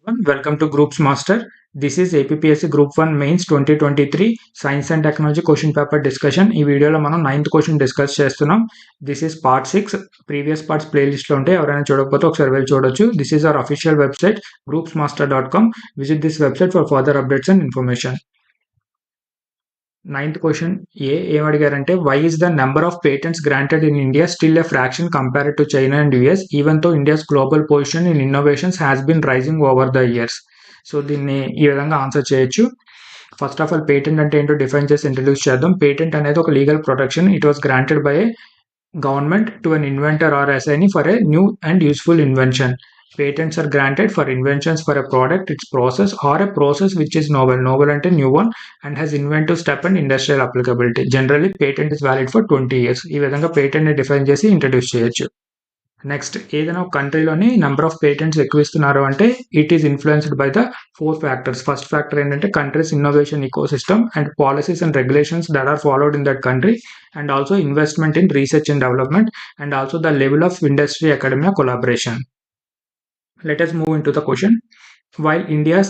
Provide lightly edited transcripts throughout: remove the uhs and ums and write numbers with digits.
Welcome to Groups Master. This is APPSC Group 1 Mains 2023 Science and Technology Question Paper Discussion. ఈ వీడియోలో మనం 9th question discuss చేస్తున్నాం. This is part 6. Previous parts ప్లేలిస్ట్లో ఉంటే ఎవరైనా చూడకపోతే ఒకసారి వెళ్ళి చూడొచ్చు. This is our official website groupsmaster.com. Visit this website for further updates and information. 9th question ఏం అడిగారంటే why is the number of patents granted in India still a fraction compared to China and US even though India's global position in innovations has been rising over the years. So దీన్ని ఈ విధంగా answer చేయొచ్చు. First of all patent అంటే ఏంటో define చేసి introduce చేద్దాం. Patent అనేది ఒక legal protection. It was granted by a government to an inventor or assignee for a new and useful invention. Patents are granted for inventions for a product, its process, or a process which is novel. Novel ante new one and has inventive step and industrial applicability. Generally, patent is valid for 20 years. ఈ విధంగా patent ని define చేసి introduce చేయొచ్చు. Next, ఏదైనా ఒక కంట్రీలోని number of patents ఎక్కువ ఇస్తున్నారు అంటే it is influenced by the 4 factors. First factor ఏంటంటే countries innovation ecosystem and policies and regulations that are followed in that country and also investment in research and development and also the level of industry academia collaboration. Let us move into the question. While India's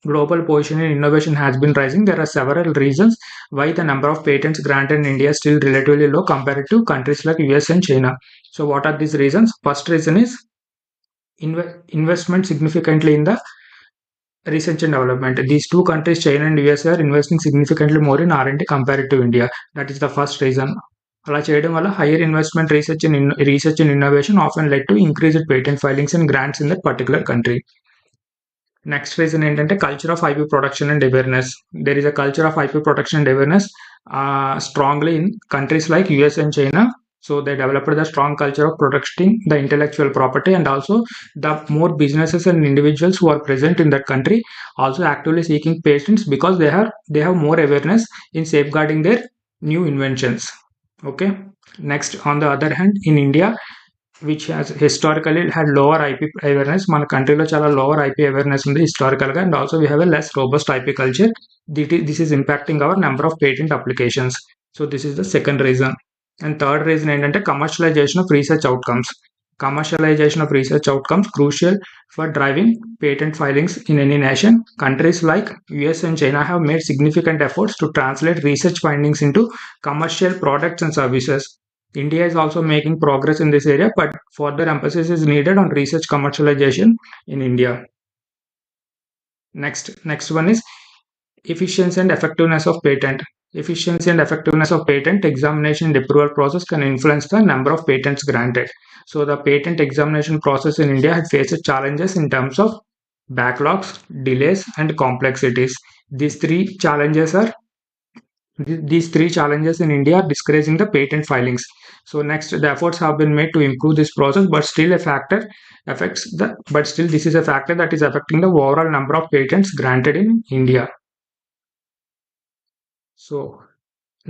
global position in innovation has been rising, there are several reasons why the number of patents granted in India is still relatively low compared to countries like US and China. So what are these reasons? First reason is investment significantly in the research and development. These two countries, China and US, are investing significantly more in R&D compared to India. That is the first reason. అలా చేయడం వల్ల higher investment research and innovation often led to increased patent filings and grants in that particular country. Next reason ఏంటంటే culture of IP protection and awareness. There is a culture of IP protection and awareness strongly in countries like US and China. So they developed the strong culture of protecting the intellectual property, and also the more businesses and individuals who are present in that country also actively seeking patents because they have more awareness in safeguarding their new inventions. Okay. Next, on the other hand, in India, which has historically had lower IP awareness, మన కంట్రీలో చాలా lower IP awareness ఉంది historical గా, and also we have a less robust IP culture. This is impacting our number of patent applications. So this is the second reason. And third reason ఏంటంటే commercialization of research outcomes. Commercialization of research outcomes crucial for driving patent filings in any nation. Countries like US and China have made significant efforts to translate research findings into commercial products and services. India is also making progress in this area, but further emphasis is needed on research commercialization in India. Next one is efficiency and effectiveness of patent. Efficiency and effectiveness of patent examination and approval process can influence the number of patents granted. So the patent examination process in India had faced challenges in terms of backlogs, delays, and complexities. These three challenges in India are discouraging the patent filings. So next, the efforts have been made to improve this process, but still this is a factor that is affecting the overall number of patents granted in India. So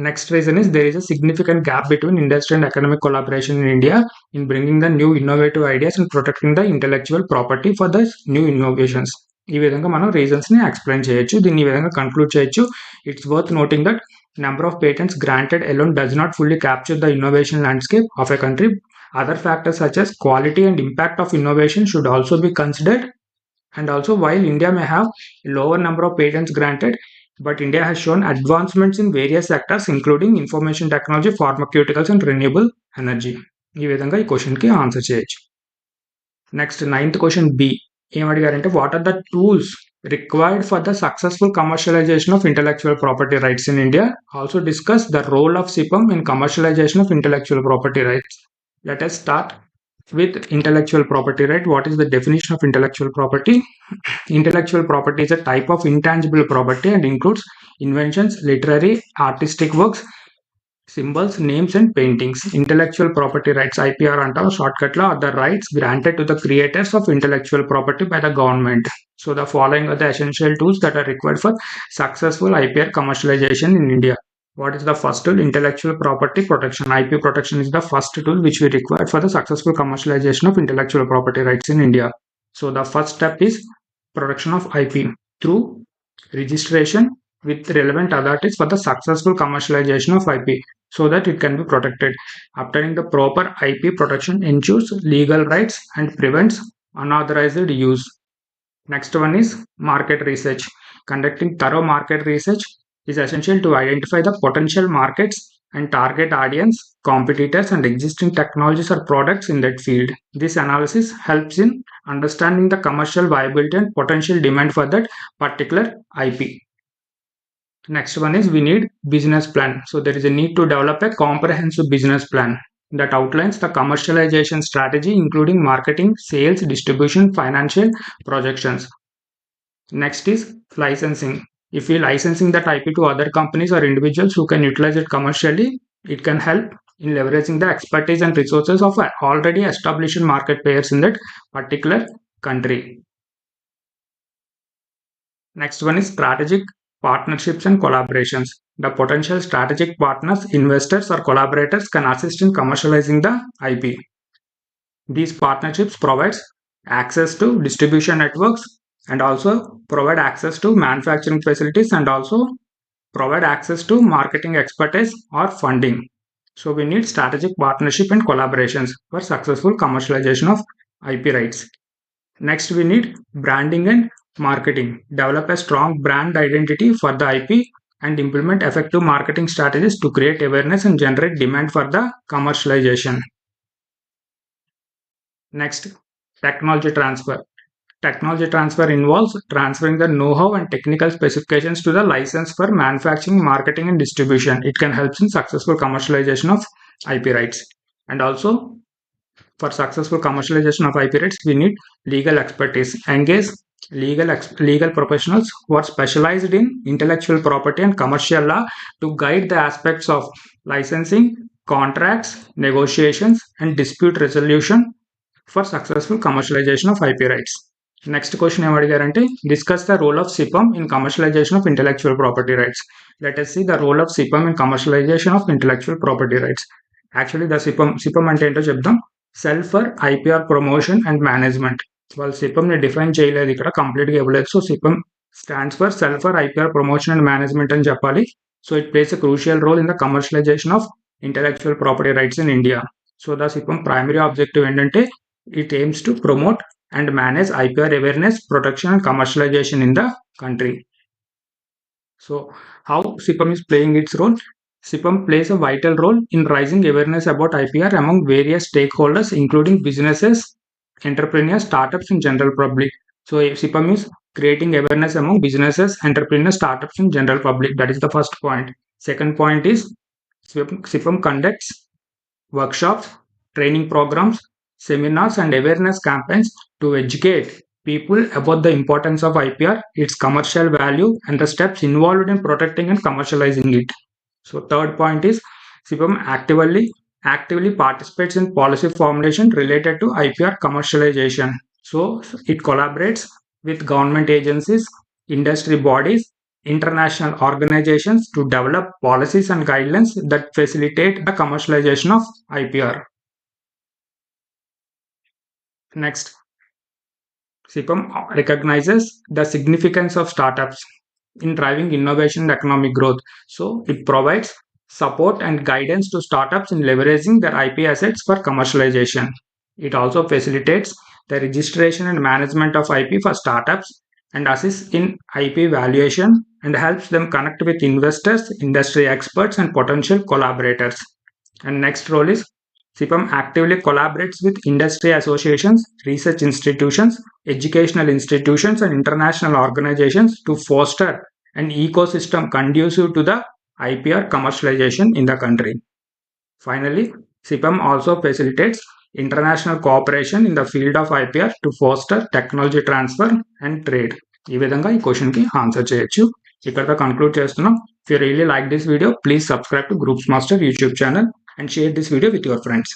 next reason is there is a significant gap between industry and academic collaboration in India in bringing the new innovative ideas and protecting the intellectual property for the new innovations. ఈ విధంగా మనం reasons ని explain చేయొచ్చు. దీన్ని ఈ విధంగా conclude చేయొచ్చు. It's worth noting that number of patents granted alone does not fully capture the innovation landscape of a country. Other factors such as quality and impact of innovation should also be considered. And also, while India may have a lower number of patents granted, but India has shown advancements in various sectors including information technology, pharmaceuticals and renewable energy. ఈ విధంగా ఈ question కి answer చేయొచ్చు. Next 9th question B ఏం అడిగారంటే what are the tools required for the successful commercialization of intellectual property rights in India. Also discuss the role of CIPM in commercialization of intellectual property rights. Let us start with intellectual property right. What is the definition of intellectual property? Intellectual property is a type of intangible property and includes inventions, literary, artistic works, symbols, names and paintings. Intellectual property rights, IPR antaru shortcut lo, are the rights granted to the creators of intellectual property by the government. So the following are the essential tools that are required for successful IPR commercialization in India. What is the first tool? Intellectual property protection. IP protection is the first tool which we require for the successful commercialization of intellectual property rights in India. So the first step is protection of IP through registration with relevant authorities for the successful commercialization of IP so that it can be protected. Obtaining the proper IP protection ensures legal rights and prevents unauthorized use. Next one is market research. Conducting thorough market research is essential to identify the potential markets and target audience, competitors, and existing technologies or products in that field. This analysis helps in understanding the commercial viability and potential demand for that particular IP. Next one is we need business plan. So there is a need to develop a comprehensive business plan that outlines the commercialization strategy, including marketing, sales, distribution, financial projections. Next is licensing. If we licensing that IP to other companies or individuals who can utilize it commercially, it can help in leveraging the expertise and resources of already established market players in that particular country. Next one is strategic partnerships and collaborations. The potential strategic partners, investors, or collaborators can assist in commercializing the IP. These partnerships provides access to distribution networks and also provide access to manufacturing facilities and also provide access to marketing expertise or funding. So we need strategic partnership and collaborations for successful commercialization of IP rights. Next, we need branding and marketing. Develop a strong brand identity for the IP and implement effective marketing strategies to create awareness and generate demand for the commercialization. Next, technology transfer. Technology transfer involves transferring the know-how and technical specifications to the license for manufacturing, marketing, and distribution. It can help in successful commercialization of IP rights. And also, for successful commercialization of IP rights, we need legal expertise. Engage legal professionals who are specialized in intellectual property and commercial law to guide the aspects of licensing, contracts, negotiations, and dispute resolution for successful commercialization of IP rights. Next question ఏం అడిగారంటే discuss the role of CIPM in commercialization of intellectual property rights. Let us see the role of CIPM in commercialization of intellectual property rights. Actually the CIPM అంటే ఏంటో చెప్దాం. Cell for IPR promotion and management. వాళ్ళు సిపంని define చేయలేదు ఇక్కడ, కంప్లీట్గా ఇవ్వలేదు. So CIPM stands for cell for IPR promotion and management అని చెప్పాలి. So it plays a crucial role in the commercialization of intellectual property rights in India. So the CIPM primary objective ఏంటంటే it aims to promote and manage IPR awareness, protection, and commercialization in the country. So, how CIPM is playing its role? CIPM plays a vital role in raising awareness about IPR among various stakeholders, including businesses, entrepreneurs, startups, and general public. So, CIPM is creating awareness among businesses, entrepreneurs, startups, and general public. That is the first point. Second point is CIPM conducts workshops, training programs, seminars, and awareness campaigns to educate people about the importance of IPR, its commercial value, and the steps involved in protecting and commercializing it. So third point is CIPM actively participates in policy formulation related to IPR commercialization. So it collaborates with government agencies, industry bodies, international organizations to develop policies and guidelines that facilitate the commercialization of IPR. Next, CIPM recognizes the significance of startups in driving innovation and economic growth. So it provides support and guidance to startups in leveraging their IP assets for commercialization. It also facilitates the registration and management of IP for startups and assists in IP valuation and helps them connect with investors, industry experts, and potential collaborators. And next role is CIPM actively collaborates with industry associations, research institutions, educational institutions, and international organizations to foster an ecosystem conducive to the IPR commercialization in the country. Finally, CIPM also facilitates international cooperation in the field of IPR to foster technology transfer and trade. ఈ విధంగా ఈ క్వశ్చన్కి answer చేయొచ్చు. ఇక్కడతో conclude చేస్తున్నాం. If you really like this video, please subscribe to Groups Master YouTube channel and share this video with your friends.